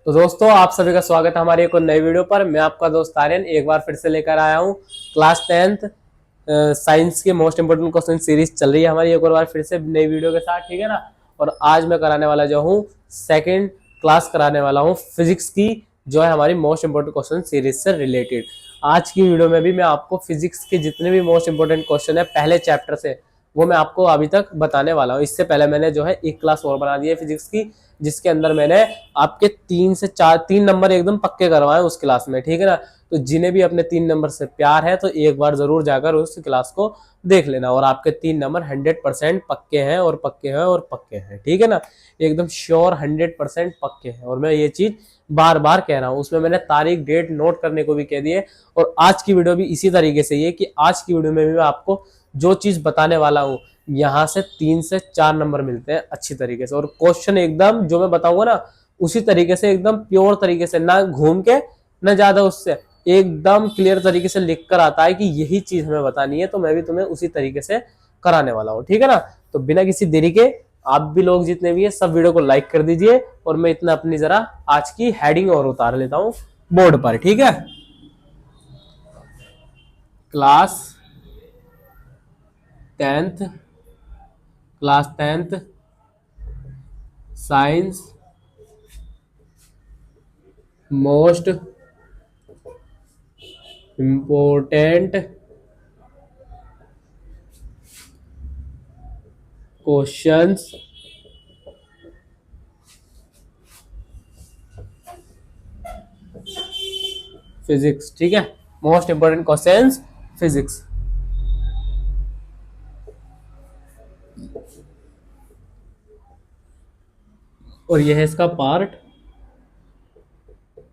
तो दोस्तों आप सभी का स्वागत है हमारी एक और नई वीडियो पर। मैं आपका दोस्त आर्यन एक बार फिर से लेकर आया हूँ क्लास 10th साइंस के मोस्ट इंपोर्टेंट क्वेश्चन सीरीज चल रही है हमारी एक और बार फिर से नई वीडियो के साथ, ठीक है ना। और आज मैं कराने वाला जो हूँ सेकंड क्लास कराने वाला हूँ फिजिक्स की, जो है हमारी मोस्ट इंपोर्टेंट क्वेश्चन सीरीज से रिलेटेड। आज की वीडियो में भी मैं आपको फिजिक्स के जितने भी मोस्ट इंपोर्टेंट क्वेश्चन है पहले चैप्टर से, वो मैं आपको अभी तक बताने वाला हूँ। इससे पहले मैंने जो है एक क्लास और बना दी है फिजिक्स की, जिसके अंदर मैंने आपके 3 से 4 नंबर एकदम पक्के करवाए उस क्लास में, ठीक है ना। तो जिन्हें भी अपने 3 नंबर से प्यार है तो एक बार जरूर जाकर उस क्लास को देख लेना, और आपके 3 नंबर 100% पक्के हैं और पक्के हैं और पक्के हैं, ठीक है ना। एकदम श्योर 100% पक्के हैं, और मैं ये चीज बार बार कह रहा हूँ। उसमें मैंने तारीख डेट नोट करने को भी कह दिए। और आज की वीडियो भी इसी तरीके से ये कि आज की वीडियो में भी मैं आपको जो चीज बताने वाला हूँ, यहाँ से 3 से 4 नंबर मिलते हैं अच्छी तरीके से। और क्वेश्चन एकदम जो मैं बताऊंगा ना उसी तरीके से, एकदम प्योर तरीके से, ना घूम के ना ज्यादा उससे, एकदम क्लियर तरीके से लिख कर आता है कि यही चीज हमें बतानी है। तो मैं भी तुम्हें उसी तरीके से कराने वाला हूँ, ठीक है ना। तो बिना किसी देरी के आप भी लोग जितने भी है सब वीडियो को लाइक कर दीजिए। और मैं इतना अपनी जरा आज की हेडिंग और उतार लेता हूँ बोर्ड पर, ठीक है। Class 10th science most important questions physics, ठीक है। Most important questions physics. और यह है इसका पार्ट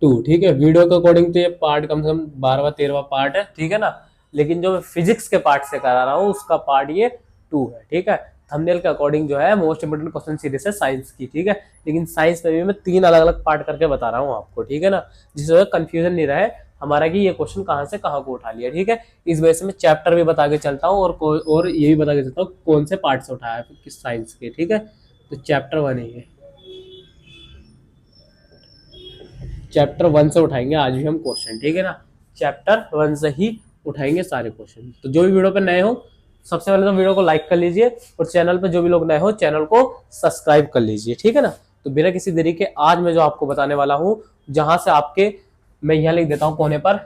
2, ठीक है। वीडियो के अकॉर्डिंग तो ये पार्ट कम से कम 12वां 13वां पार्ट है, ठीक है ना। लेकिन जो मैं फिजिक्स के पार्ट से करा रहा हूँ उसका पार्ट ये 2 है, ठीक है। थंबनेल के अकॉर्डिंग जो है मोस्ट इंपोर्टेंट क्वेश्चन सीरीज है साइंस की, ठीक है। लेकिन साइंस में भी मैं 3 अलग अलग पार्ट करके बता रहा हूँ आपको, ठीक है ना, जिससे कंफ्यूजन नहीं रहे हमारा कि ये क्वेश्चन कहाँ से कहाँ को उठा लिया, ठीक है। इस वजह से मैं चैप्टर भी बता के चलता हूँ और ये भी बता के चलता हूँ कौन से पार्ट से उठाया है किस साइंस के, ठीक है। तो चैप्टर 1 है, चैप्टर 1 से उठाएंगे आज भी हम क्वेश्चन, ठीक है ना। चैप्टर 1 से ही उठाएंगे सारे क्वेश्चन। तो जो भी वीडियो पे नए हो सबसे पहले तो वीडियो को लाइक कर लीजिए, और चैनल पे जो भी लोग नए हो चैनल को सब्सक्राइब कर लीजिए, ठीक है ना। तो बिना किसी देरी के आज मैं जो आपको बताने वाला हूँ, जहां से आपके, मैं यहाँ लिख देता हूँ कोने पर,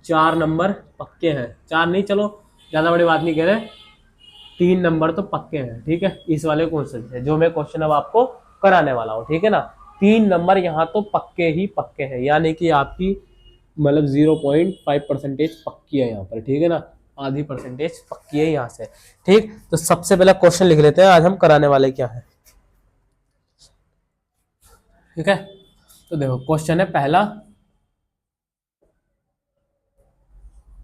4 नंबर पक्के हैं। 4 नहीं, चलो ज्यादा बड़ी बात नहीं कह रहे, 3 नंबर तो पक्के हैं, ठीक है, इस वाले क्वेश्चन से जो मैं क्वेश्चन अब आपको कराने वाला हूँ, ठीक है ना। 3 नंबर यहाँ तो पक्के ही पक्के हैं, यानी कि आपकी मतलब 0.5% पक्की है यहाँ पर, ठीक है ना। आधी परसेंटेज पक्की है यहाँ से, ठीक। तो सबसे पहला क्वेश्चन लिख लेते हैं आज हम कराने वाले क्या है, ठीक है। तो देखो क्वेश्चन है पहला,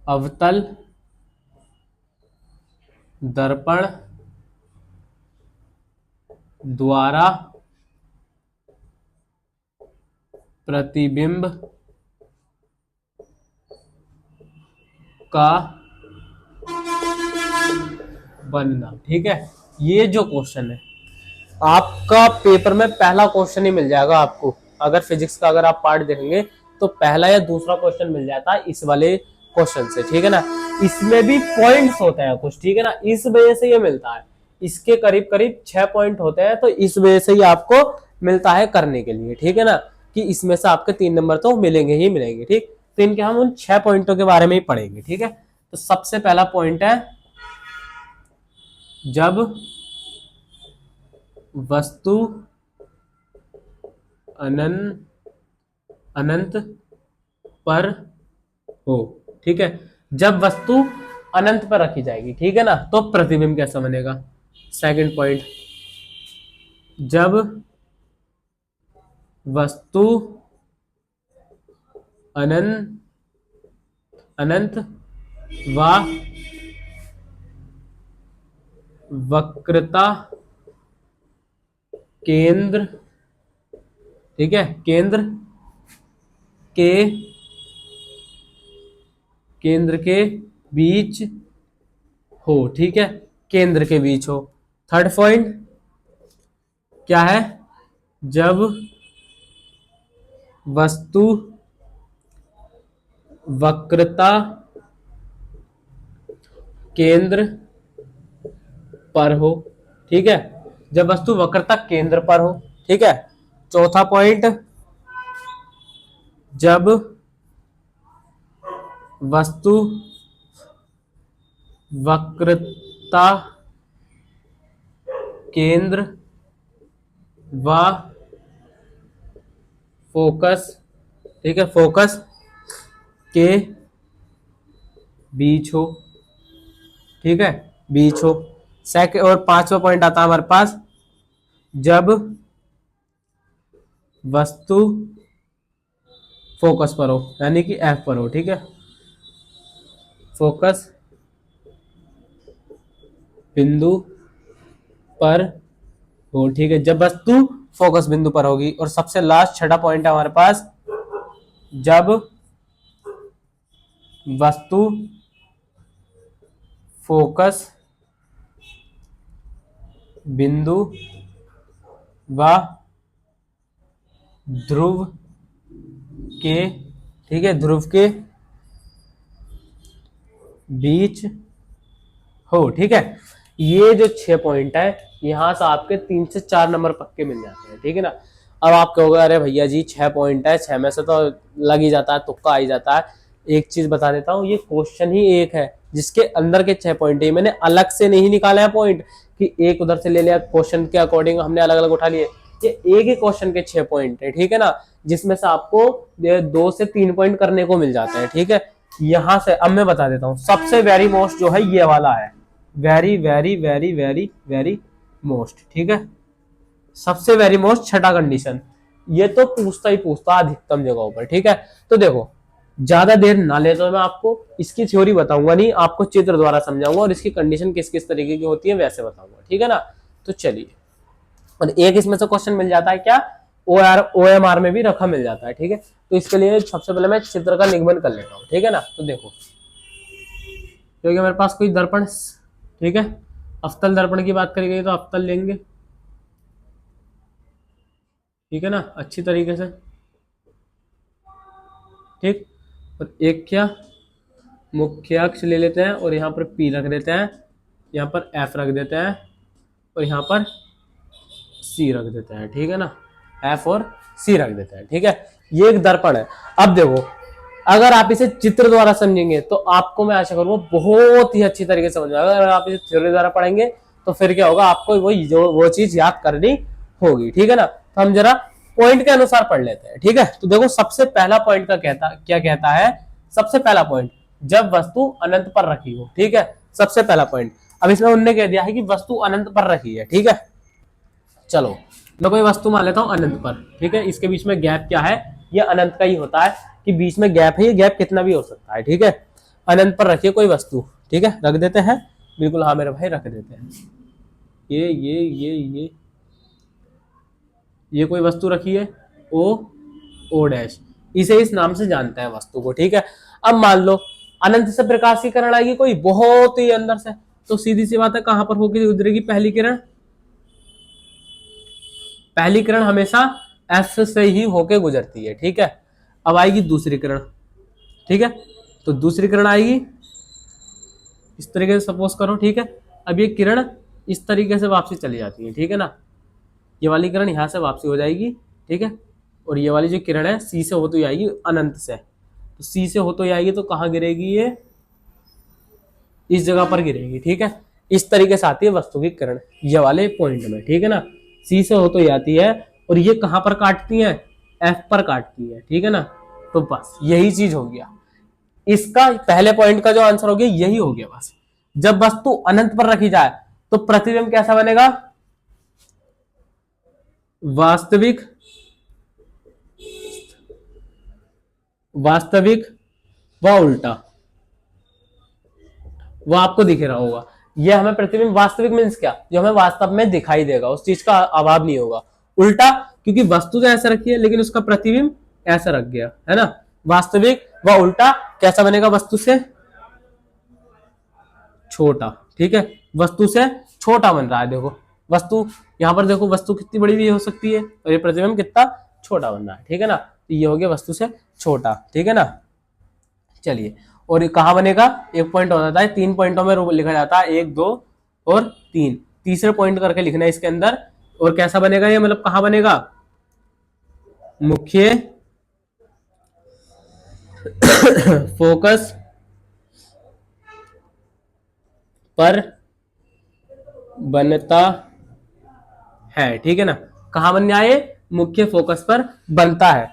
अवतल दर्पण द्वारा प्रतिबिंब का बनना, ठीक है। ये जो क्वेश्चन है आपका पेपर में पहला क्वेश्चन ही मिल जाएगा आपको। अगर फिजिक्स का अगर आप पार्ट देखेंगे तो पहला या दूसरा क्वेश्चन मिल जाता है इस वाले क्वेश्चन से, ठीक है ना। इसमें भी पॉइंट्स होते हैं कुछ, ठीक है ना, इस वजह से ये मिलता है। इसके करीब करीब 6 पॉइंट होते हैं, तो इस वजह से ये आपको मिलता है करने के लिए, ठीक है ना, कि इसमें से आपके 3 नंबर तो मिलेंगे ही मिलेंगे, ठीक। तो इनके हम उन 6 पॉइंटों के बारे में ही पढ़ेंगे, ठीक है। तो सबसे पहला पॉइंट है, जब वस्तु अनंत अनंत पर हो, ठीक है। जब वस्तु अनंत पर रखी जाएगी, ठीक है ना, तो प्रतिबिंब कैसा बनेगा। सेकंड पॉइंट, जब वस्तु अनंत अनंत व वक्रता केंद्र, ठीक है, के केंद्र के बीच हो, ठीक है, केंद्र के बीच हो। थर्ड पॉइंट क्या है, जब वस्तु वक्रता केंद्र पर हो, ठीक है, जब वस्तु वक्रता केंद्र पर हो, ठीक है। चौथा पॉइंट, जब वस्तु वक्रता केंद्र व फोकस, ठीक है, फोकस के बीच हो, ठीक है, बीच हो। सेकंड और पांचवा पॉइंट आता है हमारे पास, जब वस्तु फोकस पर हो, यानी कि एफ पर हो, ठीक है, फोकस बिंदु पर हो, ठीक है, जब वस्तु फोकस बिंदु पर होगी। और सबसे लास्ट छठा पॉइंट है हमारे पास, जब वस्तु फोकस बिंदु व ध्रुव के, ठीक है, ध्रुव के बीच हो, ठीक है। ये जो 6 पॉइंट है, यहां से आपके 3 से 4 नंबर पक्के मिल जाते हैं, ठीक है ना। अब आप कहोगे अरे भैया जी 6 पॉइंट है, 6 में से तो लग ही जाता है, तुक्का आ ही जाता है। एक चीज बता देता हूँ, ये क्वेश्चन ही एक है जिसके अंदर के 6 पॉइंट है, मैंने अलग से नहीं निकाला है पॉइंट कि एक उधर से ले लिया, क्वेश्चन के अकॉर्डिंग हमने अलग अलग उठा लिए। ये एक ही क्वेश्चन के 6 पॉइंट है, ठीक है ना, जिसमें से आपको 2 से 3 पॉइंट करने को मिल जाते हैं, ठीक है। यहां से अब मैं बता देता हूँ, सबसे वेरी मोस्ट जो है ये वाला है, very very very very very most, ठीक है, सबसे वेरी मोस्ट छठा कंडीशन। ये तो पूछता ही पूछता अधिकतम जगहों पर, ठीक है। तो देखो ज्यादा देर ना ले तो मैं आपको इसकी थ्योरी बताऊंगा नहीं, आपको चित्र द्वारा समझाऊंगा और इसकी कंडीशन किस किस तरीके की होती है वैसे बताऊंगा, ठीक है ना। तो चलिए, और एक इसमें से क्वेश्चन मिल जाता है क्या, OMR में भी रखा मिल जाता है, ठीक है। तो इसके लिए सबसे पहले मैं चित्र का निगमन कर लेता हूँ, ठीक है ना। तो देखो, क्योंकि मेरे पास कोई दर्पण, ठीक है, अवतल दर्पण की बात करी गई तो अवतल लेंगे, ठीक है ना, अच्छी तरीके से, ठीक। और एक क्या मुख्य अक्ष ले लेते हैं और यहाँ पर P रख देते हैं, यहाँ पर F रख देते हैं और यहाँ पर C रख देते हैं, ठीक है ना, F और C रख देते हैं, ठीक है। ये एक दर्पण है। अब देखो, अगर आप इसे चित्र द्वारा समझेंगे तो आपको मैं आशा करूंगा बहुत ही अच्छी तरीके से समझ में आएगा। अगर आप इसे थ्योरी द्वारा पढ़ेंगे तो फिर क्या होगा, आपको वो चीज याद करनी होगी, ठीक है ना। तो हम जरा पॉइंट के अनुसार पढ़ लेते हैं, ठीक है। तो देखो सबसे पहला पॉइंट का क्या कहता है, सबसे पहला पॉइंट, जब वस्तु अनंत पर रखी हो, ठीक है, सबसे पहला पॉइंट। अब इसमें उन्होंने कह दिया है कि वस्तु अनंत पर रखी है, ठीक है। चलो मैं कोई वस्तु मान लेता हूं अनंत पर, ठीक है, इसके बीच में गैप क्या है, ये अनंत का ही होता है कि बीच में गैप है, ये गैप कितना भी हो सकता है, ठीक है। अनंत पर रखिए कोई वस्तु, ठीक है, रख देते हैं, बिल्कुल हाँ मेरे भाई रख देते हैं। ये कोई वस्तु रखी है, O डैश, इसे इस नाम से जानते हैं वस्तु को, ठीक है। अब मान लो अनंत से प्रकाश की किरण आएगी कोई बहुत ही अंदर से, तो सीधी सी बात है कहां पर होगी गुजरेगी पहली किरण, पहली किरण हमेशा F से ही होके गुजरती है, ठीक है। अब आएगी दूसरी किरण, ठीक है, तो दूसरी किरण आएगी इस तरीके से सपोज करो, ठीक है। अब ये किरण इस तरीके से वापसी चली जाती है, ठीक है ना, ये वाली किरण यहां से वापसी हो जाएगी, ठीक है। और ये वाली जो किरण है C से होती आएगी अनंत से, तो C से होती आएगी तो कहां गिरेगी, ये इस जगह पर गिरेगी, ठीक है। इस तरीके से आती है वस्तु की किरण ये वाले पॉइंट में, ठीक है ना, C से हो तो आती है और ये कहां पर काटती है, F पर काटती है, ठीक है ना। तो बस यही चीज हो गया, इसका पहले पॉइंट का जो आंसर हो गया यही हो गया बस। जब वस्तु अनंत पर रखी जाए तो प्रतिबिंब कैसा बनेगा, वास्तविक वास्तविक व उल्टा, वो आपको दिख रहा होगा। ये हमें प्रतिबिंब वास्तविक मीन्स क्या, जो हमें वास्तव में दिखाई देगा, उस चीज का अभाव नहीं होगा। उल्टा, क्योंकि वस्तु तो ऐसा रखी है लेकिन उसका प्रतिबिंब ऐसा रख गया है ना। वास्तविक व उल्टा कैसा बनेगा, वस्तु से छोटा, ठीक है, वस्तु से छोटा बन रहा है। देखो वस्तु, यहां पर देखो वस्तु कितनी बड़ी भी हो सकती है और ये प्रतिबिंब कितना छोटा बन रहा है, ठीक है ना। तो ये हो गया वस्तु से छोटा, ठीक है ना। चलिए, और ये कहाँ बनेगा, एक पॉइंट हो जाता है, 3 पॉइंटों में लिखा जाता है, 1 2 और 3, तीसरे पॉइंट करके लिखना है इसके अंदर। और कैसा बनेगा ये, मतलब कहाँ बनेगा, मुख्य फोकस पर बनता है, ठीक है ना। कहाँ बनने आए, मुख्य फोकस पर बनता है।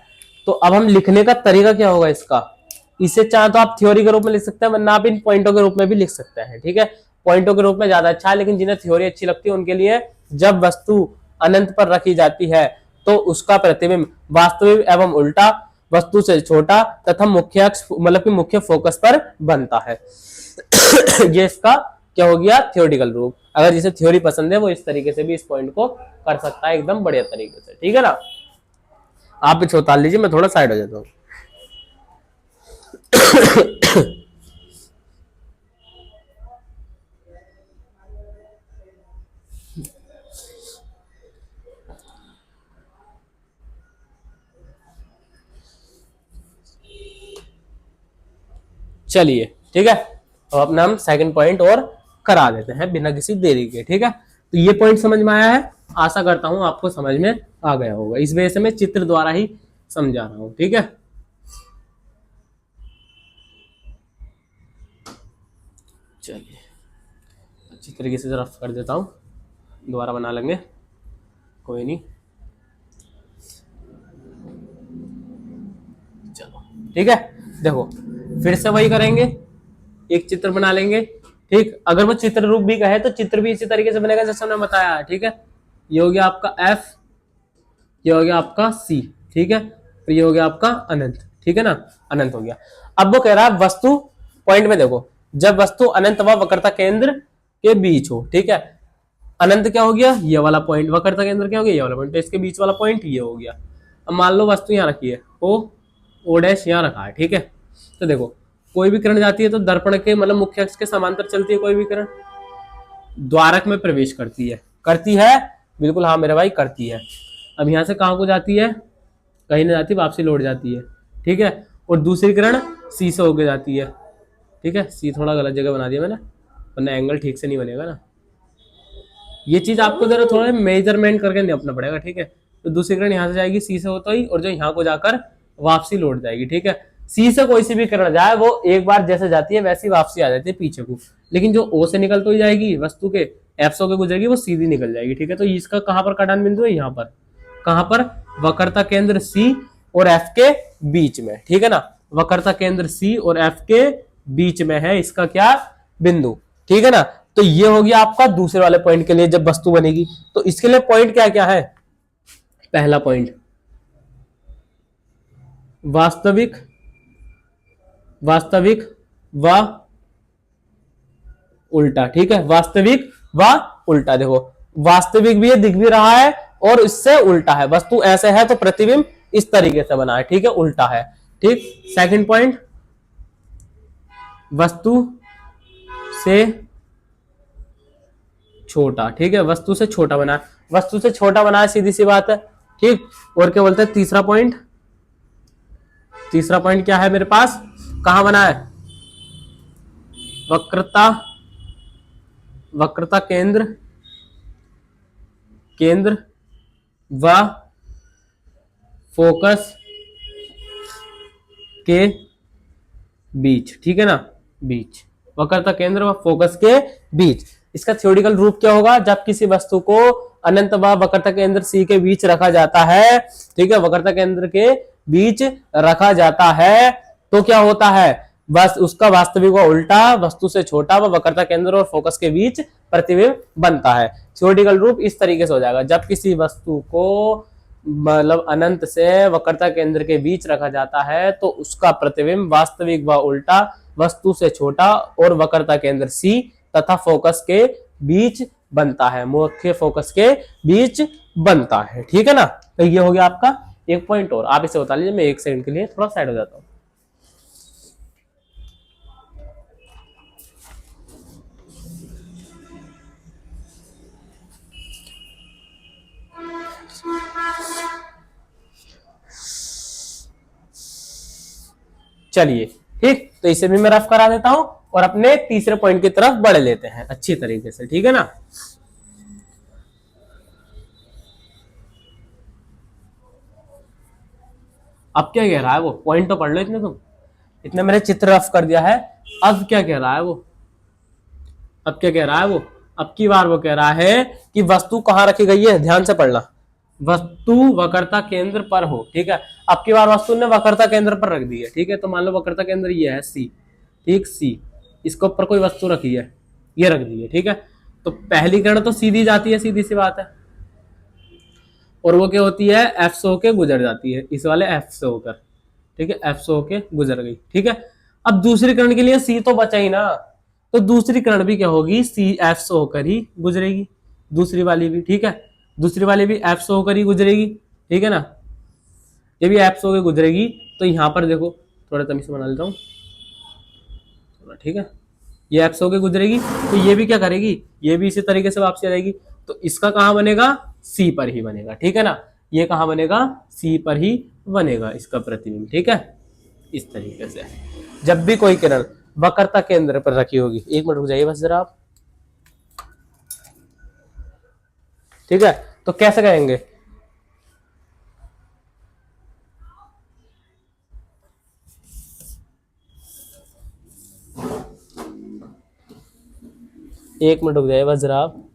तो अब हम लिखने का तरीका क्या होगा इसका, इसे चाहे तो आप थ्योरी के रूप में लिख सकते हैं, वरना आप इन पॉइंटों के रूप में भी लिख सकते हैं, ठीक है। पॉइंटों के रूप में ज्यादा अच्छा है, लेकिन जिन्हें थ्योरी अच्छी लगती है उनके लिए, जब वस्तु अनंत पर रखी जाती है तो उसका प्रतिबिंब वास्तविक एवं उल्टा, वस्तु से छोटा तथा मुख्य अक्ष मतलब कि मुख्य फोकस पर बनता है। ये इसका क्या हो गया, थ्योरेटिकल रूप। अगर जिसे थ्योरी पसंद है वो इस तरीके से भी इस पॉइंट को कर सकता है, एकदम बढ़िया तरीके से, ठीक है ना। आप भी छोटा लीजिए, मैं थोड़ा साइड हो जाता हूँ। चलिए, ठीक है, अब अपना हम सेकंड पॉइंट और करा देते हैं बिना किसी देरी के, ठीक है। तो ये पॉइंट समझ में आया है, आशा करता हूं आपको समझ में आ गया होगा, इस वजह से मैं चित्र द्वारा ही समझा रहा हूं, ठीक है। चलिए, अच्छी तरीके से जरा कर देता हूं, दोबारा बना लेंगे, कोई नहीं। चलो, ठीक है, देखो फिर से वही करेंगे, एक चित्र बना लेंगे, ठीक। अगर वो चित्र रूप भी कहे तो चित्र भी इसी तरीके से बनेगा जैसे हमने बताया है, ठीक है। ये हो गया आपका F, ये हो गया आपका C, ठीक है। तो ये हो गया आपका अनंत, ठीक है ना, अनंत हो गया। अब वो कह रहा है वस्तु, पॉइंट में देखो, जब वस्तु अनंत व वक्रता केंद्र के बीच हो, ठीक है। अनंत क्या हो गया, ये वाला पॉइंट, वक्रता केंद्र क्या हो गया, ये वाला पॉइंट, तो इसके बीच वाला पॉइंट ये हो गया। अब मान लो वस्तु यहाँ रखी है, ओ डैश यहाँ रखा है, ठीक है। तो देखो, कोई भी किरण जाती है तो दर्पण के मतलब मुख्य अक्ष के समांतर चलती है, कोई भी किरण द्वारक में प्रवेश करती है, करती है, बिल्कुल हाँ मेरे भाई करती है। अब यहाँ से कहाँ को जाती है, कहीं ना जाती, वापसी लौट जाती है, ठीक है। और दूसरी किरण सी से होके जाती है, ठीक है। सी थोड़ा गलत जगह बना दिया मैंने, वरना एंगल ठीक से नहीं बनेगा ना। ये चीज आपको जरा थोड़ा मेजरमेंट करके नापना पड़ेगा, ठीक है। तो दूसरी किरण यहाँ से जाएगी सी से होता ही, और जो यहाँ को जाकर वापसी लौट जाएगी, ठीक है। सी से कोई सी भी किरण जाए वो एक बार जैसे जाती है वैसी वापसी आ जाती है पीछे को, लेकिन जो ओ से निकल तो ही जाएगी वस्तु के, एफ से होकर गुजरेगी, वो सीधी निकल जाएगी, ठीक है। तो इसका कहाँ पर कटान बिंदु है, यहाँ पर, कहाँ पर, वक्रता केंद्र सी और एफ के बीच में, ठीक है ना। वक्रता केंद्र सी और एफ के बीच में है इसका क्या बिंदु, ठीक है ना। तो ये हो गया आपका दूसरे वाले पॉइंट के लिए जब वस्तु बनेगी। तो इसके लिए पॉइंट क्या क्या है, पहला पॉइंट वास्तविक, वास्तविक व उल्टा, ठीक है। वास्तविक व उल्टा, देखो वास्तविक भी है, दिख भी रहा है, और इससे उल्टा है, वस्तु ऐसे है तो प्रतिबिंब इस तरीके से बना है, ठीक है, उल्टा है, ठीक। सेकंड पॉइंट, वस्तु से छोटा, ठीक है, वस्तु से छोटा बना, वस्तु से छोटा बना है, सीधी सी बात है, ठीक। और क्या बोलते हैं तीसरा पॉइंट, तीसरा पॉइंट क्या है मेरे पास, कहां बना है, वक्रता, वक्रता केंद्र, केंद्र व फोकस के बीच, ठीक है ना, बीच, वक्रता केंद्र व फोकस के बीच। इसका थ्योरेटिकल रूप क्या होगा, जब किसी वस्तु को अनंत व वक्रता केंद्र सी के बीच रखा जाता है, ठीक है, वक्रता केंद्र के बीच रखा जाता है, तो क्या होता है, बस उसका वास्तविक व उल्टा, वस्तु से छोटा व वक्रता केंद्र और फोकस के बीच प्रतिबिंब बनता है। थ्योरेटिकल रूप इस तरीके से हो जाएगा, जब किसी वस्तु को मतलब अनंत से वक्रता केंद्र के बीच रखा जाता है तो उसका प्रतिबिंब वास्तविक व उल्टा, वस्तु से छोटा और वक्रता केंद्र सी तथा फोकस के बीच बनता है, मुख्य फोकस के बीच बनता है, ठीक है ना। तो ये हो गया आपका एक पॉइंट, और आप इसे बता लीजिए, मैं एक सेकंड के लिए थोड़ा साइड हो जाता हूँ। चलिए ठीक, तो इसे भी मैं रफ करा देता हूं और अपने तीसरे पॉइंट की तरफ बढ़ लेते हैं अच्छी तरीके से, ठीक है ना। अब क्या कह रहा है वो, पॉइंट तो पढ़ लो इतने तुम, इतने मैंने चित्र रफ कर दिया है। अब क्या कह रहा है वो, अब क्या कह रहा है वो, अब की बार वो कह रहा है कि वस्तु कहाँ रखी गई है, ध्यान से पढ़ना, वस्तु वक्रता केंद्र पर हो, ठीक है। अब की बार वस्तु ने वक्रता केंद्र पर रख दी है, ठीक है। तो मान लो वक्रता केंद्र ये है सी, ठीक, सी, इसके ऊपर कोई वस्तु रखी है, ये रख दी है, ठीक है। तो पहली किरण तो सीधी जाती है, सीधी सी बात है, और वो क्या होती है, एफ से होके गुजर जाती है, इस वाले एफ से होकर, ठीक है, एफ से होके गुजर गई, ठीक है। अब दूसरी किरण के लिए सी तो बचा ही ना, तो दूसरी किरण भी क्या होगी, सी एफ से होकर ही गुजरेगी, दूसरी वाली भी, ठीक है, दूसरी वाली भी एफ से होकर ही गुजरेगी, ठीक है ना। ये भी एफ से होकर गुजरेगी, तो यहां पर देखो थोड़ा तमीज से बना लेता हूं, ठीक है, ये एफ से होकर गुजरेगी, तो ये भी क्या करेगी, ये भी इसी तरीके से वापसी आ जाएगी, तो इसका कहां बनेगा, सी पर ही बनेगा, ठीक है ना। ये कहां बनेगा, सी पर ही बनेगा इसका प्रतिबिंब, ठीक है। इस तरीके से जब भी कोई किरण वक्रता केंद्र पर रखी होगी, एक मिनट रुक जाइए बस जरा आप, ठीक है, तो कैसे कहेंगे, एक मिनट रुक जाइए बस जरा आप,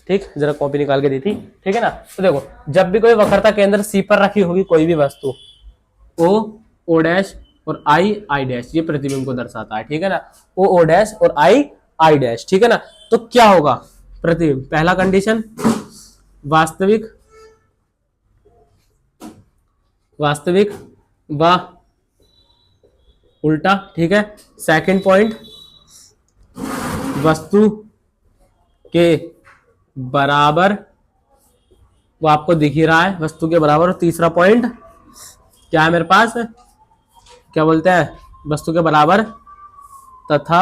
ठीक, जरा कॉपी निकाल के दी थी, ठीक है ना। तो देखो जब भी कोई वक्रता केंद्र सी पर रखी होगी कोई भी वस्तु, ओ, ओ डैश और आई डैश, ये प्रतिबिंब को दर्शाता है, ठीक है ना, ओ डैश और आई डैश, ठीक है ना। तो क्या होगा प्रतिबिंब, पहला कंडीशन वास्तविक, वास्तविक व उल्टा, ठीक है। सेकंड पॉइंट वस्तु के बराबर, वो आपको दिख ही रहा है, वस्तु के बराबर। और तीसरा पॉइंट क्या है मेरे पास, क्या बोलते हैं, वस्तु के बराबर तथा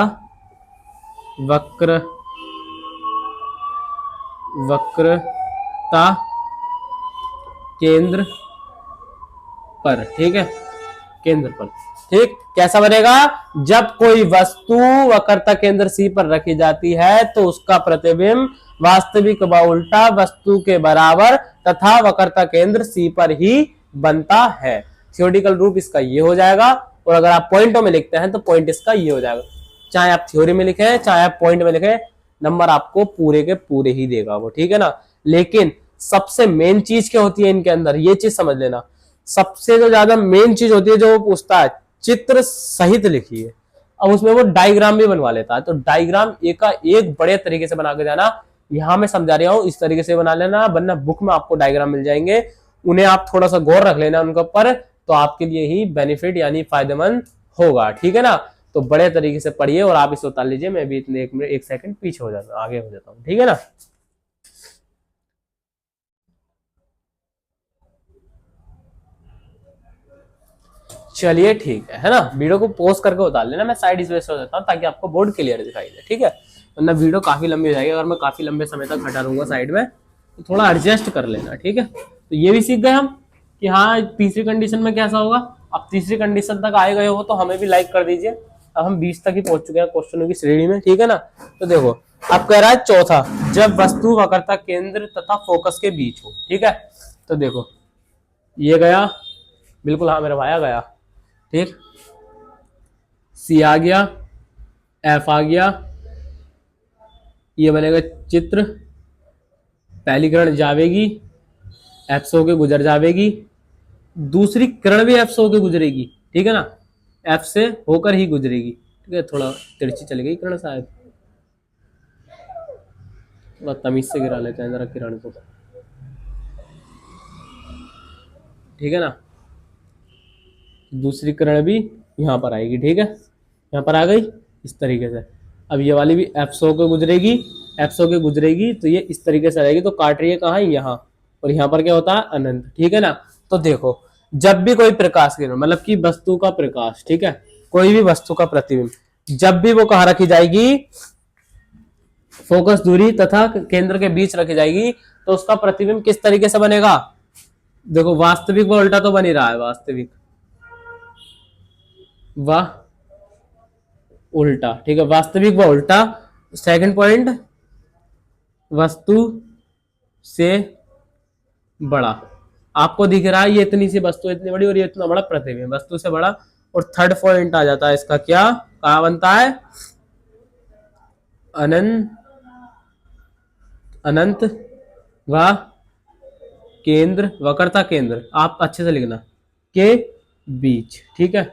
वक्रता केंद्र पर, ठीक है, केंद्र पर, ठीक। कैसा बनेगा, जब कोई वस्तु वक्रता केंद्र सी पर रखी जाती है तो उसका प्रतिबिंब वास्तविक व उल्टा वस्तु के बराबर तथा वक्रता केंद्र सी पर ही बनता है। थ्योरेटिकल रूप इसका ये हो जाएगा, और अगर आप पॉइंटों में लिखते हैं तो पॉइंट इसका ये हो जाएगा। चाहे आप थ्योरी में लिखें चाहे आप पॉइंट में लिखें, नंबर आपको पूरे के पूरे ही देगा वो, ठीक है ना। लेकिन सबसे मेन चीज क्या होती है इनके अंदर, ये चीज समझ लेना, सबसे जो ज्यादा मेन चीज होती है जो वो पूछता है, चित्र सहित लिखिए। अब उसमें वो डायग्राम भी बनवा लेता है, तो डायग्राम एक का एक बड़े तरीके से बना के जाना। यहां मैं समझा रहा हूं इस तरीके से बना लेना, वरना बुक में आपको डायग्राम मिल जाएंगे, उन्हें आप थोड़ा सा गौर रख लेना उनके ऊपर, तो आपके लिए ही बेनिफिट यानी फायदेमंद होगा, ठीक है ना। तो बड़े तरीके से पढ़िए और आप इसे उतार लीजिए, मैं भी इतने एक सेकंड पीछे हो जाता हूँ, आगे हो जाता हूँ, ठीक है ना। चलिए ठीक है ना, वीडियो को पोस्ट करके उतार लेना, मैं साइड स्पेस हो जाता हूँ ताकि आपको बोर्ड क्लियर दिखाई दे, ठीक है। वरना वीडियो काफी लंबी हो जाएगी, अगर मैं काफी लंबे समय तक हटा रहूंगा साइड में, तो थोड़ा एडजस्ट कर लेना, ठीक है। तो ये भी सीख गए हम कि हाँ तीसरी कंडीशन में कैसा होगा। अब तीसरी कंडीशन तक आए गए हो तो हमें भी लाइक कर दीजिए। अब हम 20 तक ही पहुंच चुके हैं क्वेश्चनों की श्रेणी में, ठीक है ना। तो देखो अब कह रहा है चौथा, जब वस्तु वक्रता केंद्र तथा फोकस के बीच हो, ठीक है। तो देखो ये गया, बिल्कुल हाँ मेरा भाया गया, ठीक, सी आ गया, एफ आ गया, ये बनेगा चित्र, पहली किरण जावेगी, एफ से होके गुजर जावेगी, दूसरी किरण भी एफ से होके गुजरेगी, ठीक है ना, एफ से होकर ही गुजरेगी, ठीक है। थोड़ा तिरछी चली गई किरण शायद, थोड़ा तमीज से गिरा लेते हैं जरा किरण को, ठीक है ना। दूसरी किरण भी यहाँ पर आएगी, ठीक है, यहाँ पर आ गई इस तरीके से। अब ये वाली भी एफ से होकर गुजरेगी, एफ से होकर गुजरेगी, तो ये इस तरीके से रहेगी, तो काट रही है कहाँ, यहाँ, और यहाँ पर क्या होता है अनंत, ठीक है ना। तो देखो जब भी कोई प्रकाश किरण, मतलब कि वस्तु का प्रकाश, ठीक है, कोई भी वस्तु का प्रतिबिंब, जब भी वो कहाँ रखी जाएगी, फोकस दूरी तथा केंद्र के बीच रखी जाएगी, तो उसका प्रतिबिंब किस तरीके से बनेगा, देखो वास्तविक व उल्टा तो बन ही रहा है, वास्तविक व उल्टा, ठीक है, वास्तविक व उल्टा। सेकंड पॉइंट, वस्तु से बड़ा। आपको दिख रहा है ये इतनी सी वस्तु इतनी बड़ी और ये इतना बड़ा प्रतिबिंब, वस्तु से बड़ा। और थर्ड पॉइंट आ जाता है इसका, क्या कहा बनता है, अनंत, अनंत व केंद्र, वक्रता केंद्र, आप अच्छे से लिखना, के बीच, ठीक है,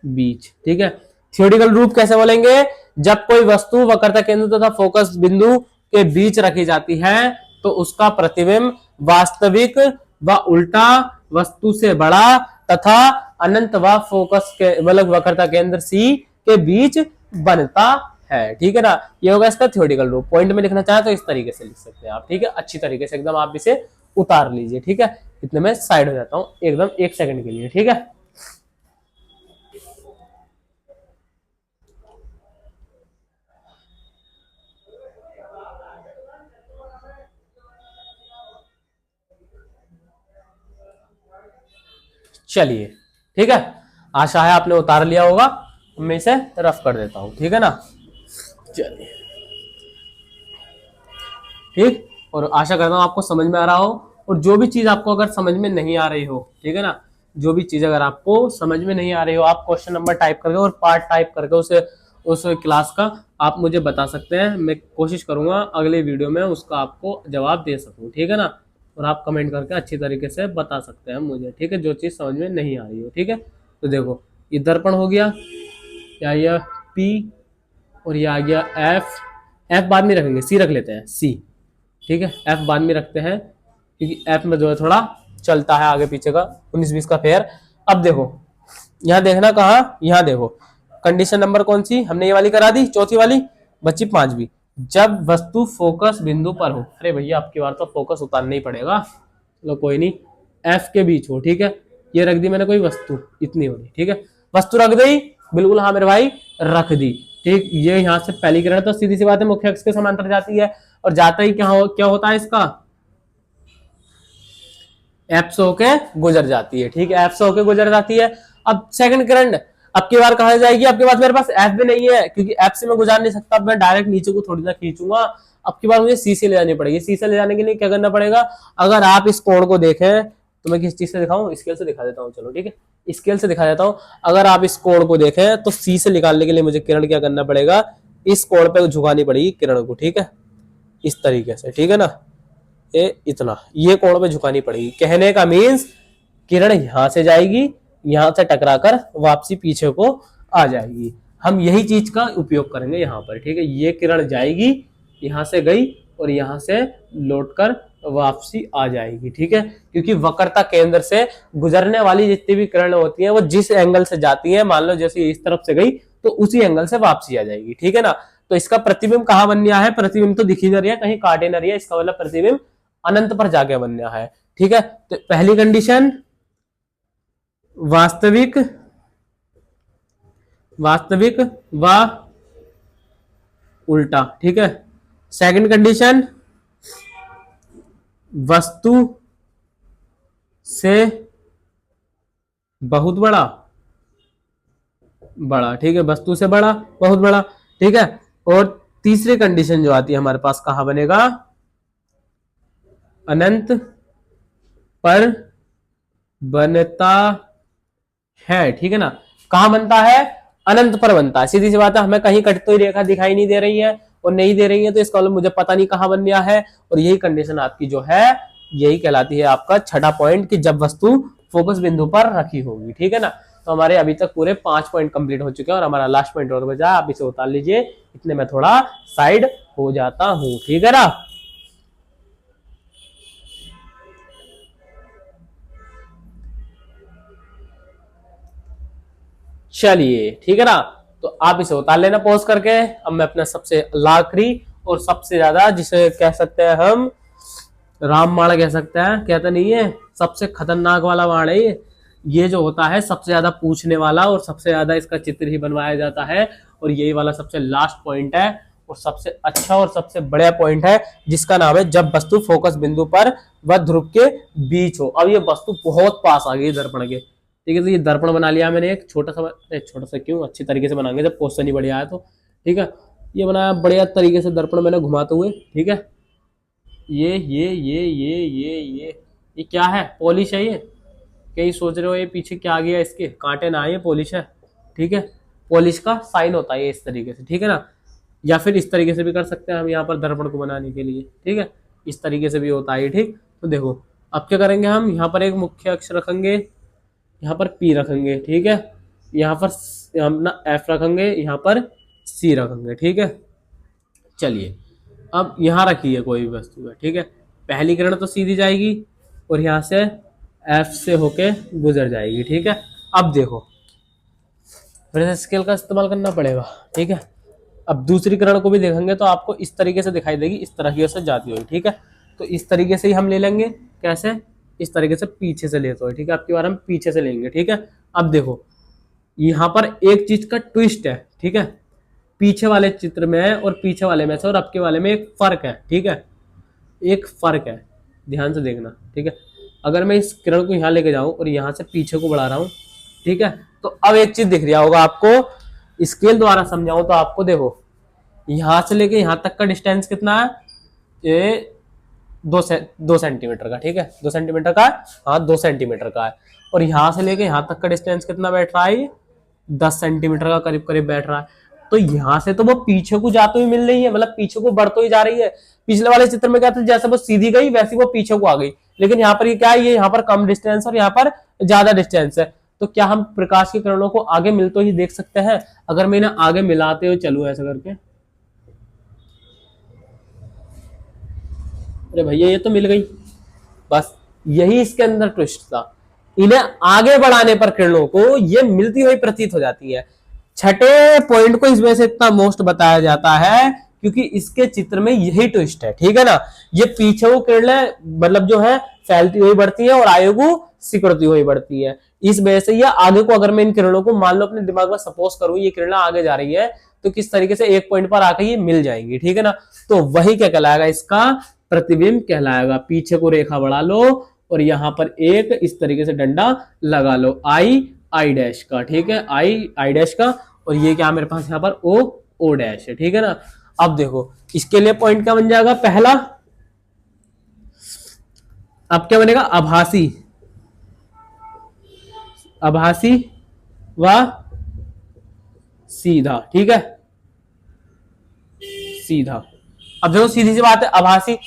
बीच, ठीक है। थ्योरेटिकल रूप कैसे बोलेंगे, जब कोई वस्तु वक्रता केंद्र तथा फोकस बिंदु के बीच रखी जाती है तो उसका प्रतिबिंब वास्तविक व उल्टा, वस्तु से बड़ा तथा अनंत व फोकस के मतलब वक्रता केंद्र सी के बीच बनता है, ठीक है ना। ये होगा इसका थ्योरेटिकल रूप। पॉइंट में लिखना चाहे तो इस तरीके से लिख सकते हैं आप, ठीक है, अच्छी तरीके से एकदम आप इसे उतार लीजिए, ठीक है। इतने में साइड हो जाता हूं एकदम 1 सेकंड के लिए, ठीक है। चलिए, ठीक है, आशा है आपने उतार लिया होगा। मैं इसे रफ कर देता हूं, ठीक है ना। चलिए, ठीक, और आशा करता हूं आपको समझ में आ रहा हो। और जो भी चीज आपको अगर समझ में नहीं आ रही हो, ठीक है ना, जो भी चीज अगर आपको समझ में नहीं आ रही हो, आप क्वेश्चन नंबर टाइप करके और पार्ट टाइप करके उसे उस क्लास का आप मुझे बता सकते हैं। मैं कोशिश करूंगा अगले वीडियो में उसका आपको जवाब दे सकूं, ठीक है ना। और आप कमेंट करके अच्छी तरीके से बता सकते हैं मुझे, ठीक है, जो चीज समझ में नहीं आ रही हो, ठीक है। तो देखो, ये दर्पण हो गया, या ये पी, और ये आ गया एफ। एफ बाद में रखेंगे, सी रख लेते हैं, सी, ठीक है, एफ बाद में रखते हैं क्योंकि एफ में जो है थोड़ा चलता है आगे पीछे का 19-20 का फेयर। अब देखो, यहां देखना कहा, यहां देखो कंडीशन नंबर कौन सी हमने, ये वाली करा दी, चौथी वाली बच्ची, 5वीं। जब वस्तु फोकस बिंदु पर हो, अरे भैया आपकी बार तो फोकस उतारना ही पड़ेगा, चलो कोई नहीं, एफ के बीच हो, ठीक है। ये रख दी मैंने कोई वस्तु इतनी बड़ी, ठीक है, वस्तु रख दी, बिल्कुल हाँ मेरे भाई रख दी, ठीक। ये यहाँ से पहली किरण तो सीधी सी बात है मुख्य अक्ष के समांतर जाती है, और जाता ही क्या होता है इसका, एफ से होके गुजर जाती है, ठीक है, एफ से होके गुजर जाती है। अब सेकंड किरण अब की बार कहा जाएगी, अब की बार मेरे पास एफ भी नहीं है क्योंकि एफ से मैं गुजार नहीं सकता, मैं डायरेक्ट नीचे को थोड़ी ना खींचूंगा। अब की बार मुझे सी से ले जानी पड़ेगी। सी से ले जाने के लिए क्या करना पड़ेगा, अगर आप इस कोण को देखें तो मैं किस चीज से दिखाऊं, स्केल से दिखा देता हूं, चलो ठीक है, स्केल से दिखा देता हूं। अगर आप इस कोण को देखें तो सी से निकालने के लिए मुझे किरण क्या करना पड़ेगा, इस कोण पे झुकानी पड़ेगी किरण को, ठीक है, इस तरीके से, ठीक है ना, इतना ये कोण पे झुकानी पड़ेगी। कहने का मीन्स किरण यहां से जाएगी, यहां से टकराकर वापसी पीछे को आ जाएगी। हम यही चीज का उपयोग करेंगे यहाँ पर, ठीक है। ये किरण जाएगी, यहां से गई और यहां से लौटकर वापसी आ जाएगी, ठीक है, क्योंकि वक्रता केंद्र से गुजरने वाली जितनी भी किरणें होती हैं वो जिस एंगल से जाती हैं, मान लो जैसे इस तरफ से गई तो उसी एंगल से वापसी आ जाएगी, ठीक है ना। तो इसका प्रतिबिंब कहाँ बन गया है, प्रतिबिंब तो दिख ही नहीं रही है, कहीं काटे न रही है, इसका मतलब प्रतिबिंब अनंत पर जाके बन गया है, ठीक है। तो पहली कंडीशन वास्तविक, वास्तविक व उल्टा, ठीक है। सेकंड कंडीशन वस्तु से बहुत बड़ा, बड़ा, ठीक है, वस्तु से बड़ा, बहुत बड़ा, ठीक है। और तीसरी कंडीशन जो आती है हमारे पास कहां बनेगा, अनंत पर बनता है, ठीक है ना। कहां बनता है, अनंत पर बनता है, सीधी सी बात है, हमें कहीं कटती हुई रेखा दिखाई नहीं दे रही है और नहीं दे रही है तो इसका मतलब मुझे पता नहीं कहां बन गया है। और यही कंडीशन आपकी जो है यही कहलाती है आपका छठा पॉइंट, कि जब वस्तु फोकस बिंदु पर रखी होगी, ठीक है ना। तो हमारे अभी तक पूरे 5 पॉइंट कंप्लीट हो चुके हैं और हमारा लास्ट पॉइंट और बचा, आप इसे उतार लीजिए, इतने में थोड़ा साइड हो जाता हूं, ठीक है ना। चलिए, ठीक है ना, तो आप इसे उतार लेना पॉज करके। अब मैं अपना सबसे आखिरी और सबसे ज्यादा, जिसे कह सकते हैं हम रामबाण कह सकते हैं, कहते नहीं है, सबसे खतरनाक वाला बाण है ये जो होता है सबसे ज्यादा पूछने वाला और सबसे ज्यादा इसका चित्र ही बनवाया जाता है, और यही वाला सबसे लास्ट पॉइंट है। और सबसे अच्छा और सबसे बड़ा पॉइंट है जिसका नाम है जब वस्तु फोकस बिंदु पर व ध्रुव के बीच हो। अब ये वस्तु बहुत पास आ गई दर्पण के, ठीक है। तो ये दर्पण बना लिया मैंने एक छोटा सा क्यों, अच्छी तरीके से बनाएंगे जब क्वेश्चन ही बढ़िया है तो, ठीक है। ये बनाया बढ़िया तरीके से दर्पण मैंने घुमाते हुए, ठीक है। ये क्या है, पॉलिश है ये। कहीं सोच रहे हो ये पीछे क्या आ गया, इसके कांटे ना, ये पॉलिश है, ठीक है। पॉलिश का साइन होता है ये इस तरीके से, ठीक है ना। या फिर इस तरीके से भी कर सकते हैं हम यहाँ पर दर्पण को बनाने के लिए, ठीक है। इस तरीके से भी होता है, ठीक। तो देखो अब क्या करेंगे, हम यहाँ पर एक मुख्य अक्ष रखेंगे, यहाँ पर P रखेंगे, ठीक है। यहाँ पर हम ना F रखेंगे, यहाँ पर C रखेंगे, ठीक है। चलिए अब यहाँ रखिए कोई भी वस्तु है, ठीक है। पहली किरण तो सीधी जाएगी और यहाँ से F से होके गुजर जाएगी, ठीक है। अब देखो फिर से स्केल का इस्तेमाल करना पड़ेगा, ठीक है। अब दूसरी किरण को भी देखेंगे तो आपको इस तरीके से दिखाई देगी, इस तरह से जाती हुई, ठीक है। तो इस तरीके से ही हम ले लेंगे, कैसे, इस तरीके से पीछे से लेते हुए, ठीक है। आपकी बार हम पीछे से लेंगे, ठीक है। अब देखो यहाँ पर एक चीज का ट्विस्ट है, ठीक है। पीछे वाले चित्र में और पीछे वाले में से और आपके वाले में एक फर्क है, ठीक है। एक फर्क है, ध्यान से देखना, ठीक है। अगर मैं इस किरण को यहाँ लेके जाऊं और यहाँ से पीछे को बढ़ा रहा हूं, ठीक है, तो अब एक चीज दिख रहा होगा आपको, स्केल द्वारा समझाऊं तो आपको देखो यहां से लेके यहां तक का डिस्टेंस कितना है, ये 2 सेंटीमीटर का, ठीक है। 2 सेंटीमीटर का, हाँ 2 सेंटीमीटर का है। और यहां से लेके यहां तक का डिस्टेंस कितना बैठ रहा है, 10 सेंटीमीटर का करीब करीब बैठ रहा है। तो यहां से तो वो पीछे को जाते हुए मिल रही है, मतलब पीछे को बढ़ते हुई जा रही है। पिछले वाले चित्र में क्या था, जैसे वो सीधी गई वैसी वो पीछे को आ गई, लेकिन यहाँ पर ये क्या है, ये यहाँ पर कम डिस्टेंस और यहाँ पर ज्यादा डिस्टेंस है। तो क्या हम प्रकाश की किरणों को आगे मिलते ही देख सकते हैं? अगर मैं इन्हें आगे मिलाते हुए चलूं ऐसा करके, अरे भैया ये तो मिल गई, बस यही इसके अंदर ट्विस्ट था। इन्हें आगे बढ़ाने पर किरणों को ये मिलती हुई प्रतीत हो जाती है। छठे पॉइंट को इस वजह से इतना मोस्ट बताया जाता है क्योंकि इसके चित्र में यही ट्विस्ट है, ठीक है ना। ये पीछे को किरणें मतलब जो है फैलती हुई बढ़ती है और आगे को सिकुड़ती हुई बढ़ती है। इस वजह से ये आगे को, अगर मैं इन किरणों को मान लो अपने दिमाग में सपोज करूं ये किरणें आगे जा रही है, तो किस तरीके से एक पॉइंट पर आकर ये मिल जाएंगी, ठीक है ना। तो वही क्या कहलाएगा, इसका प्रतिबिंब कहलाएगा। पीछे को रेखा बढ़ा लो और यहां पर एक इस तरीके से डंडा लगा लो, आई डैश का, ठीक है, आई डैश का। और ये क्या मेरे पास यहाँ पर ओ डैश है, ठीक है ना। अब देखो इसके लिए पॉइंट क्या बन जाएगा, पहला, अब क्या बनेगा, आभासी, आभासी व सीधा, ठीक है, सीधा। अब देखो सीधी सी बात है, आभासी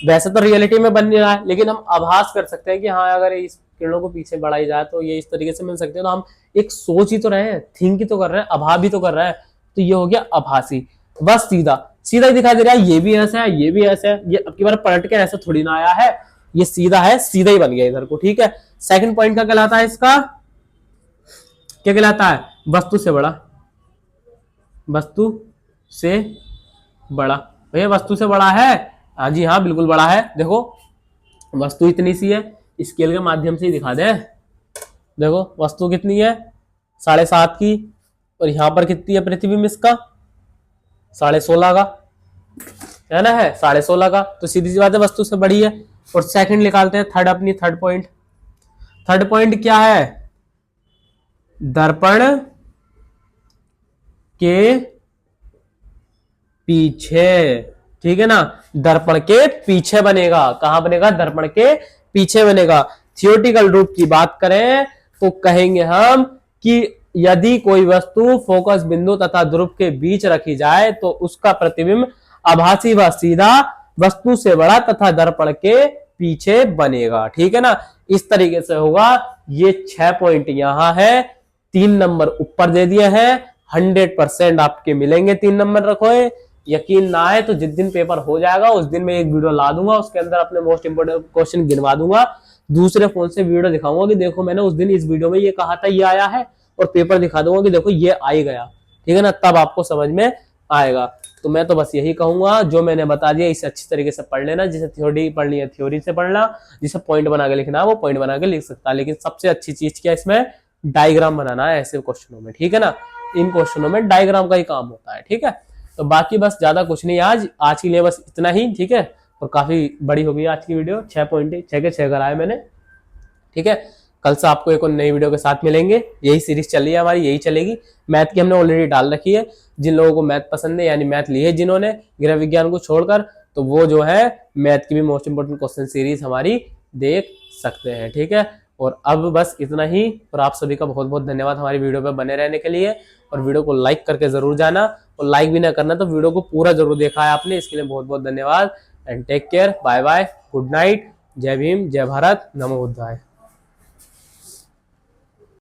वैसे तो रियलिटी में बन नहीं रहा है, लेकिन हम आभास कर सकते हैं कि हाँ अगर इस किरणों को पीछे बढ़ाई जाए तो ये इस तरीके से मिल सकते हैं। तो हम एक सोच ही तो रहे हैं, थिंक ही तो कर रहे हैं, अभाव भी तो कर रहे हैं। तो ये हो गया आभासी। बस सीधा, सीधा ही दिखाई दे रहा है, ये भी ऐसा है, ये भी ऐसा है। ये अब की बार पलट के ऐसा थोड़ी ना आया है, ये सीधा है, सीधा ही बन गया इधर को, ठीक है। सेकंड पॉइंट का कहलाता है, इसका क्या कहलाता है, वस्तु से बड़ा, वस्तु से बड़ा। भैया वस्तु से बड़ा है, हाँ जी हाँ बिल्कुल बड़ा है। देखो वस्तु इतनी सी है, स्केल के माध्यम से ही दिखा दे। देखो वस्तु कितनी है, 7.5 की, और यहां पर कितनी है प्रतिबिंब इसका, 16.5 का, है ना, है 16.5 का। तो सीधी सी बात है वस्तु से बड़ी है। और सेकंड निकालते हैं, थर्ड, अपनी थर्ड पॉइंट। थर्ड पॉइंट क्या है, दर्पण के पीछे, ठीक है ना, दर्पण के पीछे बनेगा। कहां बनेगा, दर्पण के पीछे बनेगा। थियोरेटिकल रूप की बात करें तो कहेंगे हम कि यदि कोई वस्तु फोकस बिंदु तथा ध्रुव के बीच रखी जाए तो उसका प्रतिबिंब आभासी व सीधा वस्तु से बड़ा तथा दर्पण के पीछे बनेगा, ठीक है ना। इस तरीके से होगा। ये 6 पॉइंट यहां है, 3 नंबर ऊपर दे दिए हैं। 100% आपके मिलेंगे 3 नंबर रखो। यकीन ना आए तो जिस दिन पेपर हो जाएगा उस दिन मैं एक वीडियो ला दूंगा, उसके अंदर अपने मोस्ट इंपोर्टेंट क्वेश्चन गिनवा दूंगा, दूसरे फोन से वीडियो दिखाऊंगा कि देखो मैंने उस दिन इस वीडियो में ये कहा था, ये आया है, और पेपर दिखा दूंगा कि देखो ये आ ही गया, ठीक है ना। तब आपको समझ में आएगा। तो मैं तो बस यही कहूंगा, जो मैंने बता दिया इसे अच्छी तरीके से पढ़ लेना। जिसे थ्योरी पढ़नी है थ्योरी से पढ़ना, जिसे पॉइंट बना के लिखना है वो पॉइंट बना के लिख सकता है। लेकिन सबसे अच्छी चीज क्या, इसमें डायग्राम बनाना है ऐसे क्वेश्चनों में, ठीक है ना। इन क्वेश्चनों में डायग्राम का ही काम होता है, ठीक है। तो बाकी बस ज्यादा कुछ नहीं आज के लिए बस इतना ही, ठीक है। और काफी बड़ी हो गई आज की वीडियो, 6 के 6 कराए मैंने, ठीक है। कल से आपको एक और नई वीडियो के साथ मिलेंगे। यही सीरीज चल रही है हमारी, यही चलेगी। मैथ की हमने ऑलरेडी डाल रखी है। जिन लोगों को मैथ पसंद है, यानी मैथ ली है जिन्होंने गृह विज्ञान को छोड़कर, तो वो जो है मैथ की भी मोस्ट इंपोर्टेंट क्वेश्चन सीरीज हमारी देख सकते हैं, ठीक है। और अब बस इतना ही। और आप सभी का बहुत बहुत धन्यवाद हमारी वीडियो पे बने रहने के लिए। और वीडियो को लाइक करके जरूर जाना, और लाइक भी ना करना तो वीडियो को पूरा जरूर देखा है आपने, इसके लिए बहुत बहुत धन्यवाद। And take care, bye bye, good night, जय भीम, जय भारत, नमो बुद्धाय।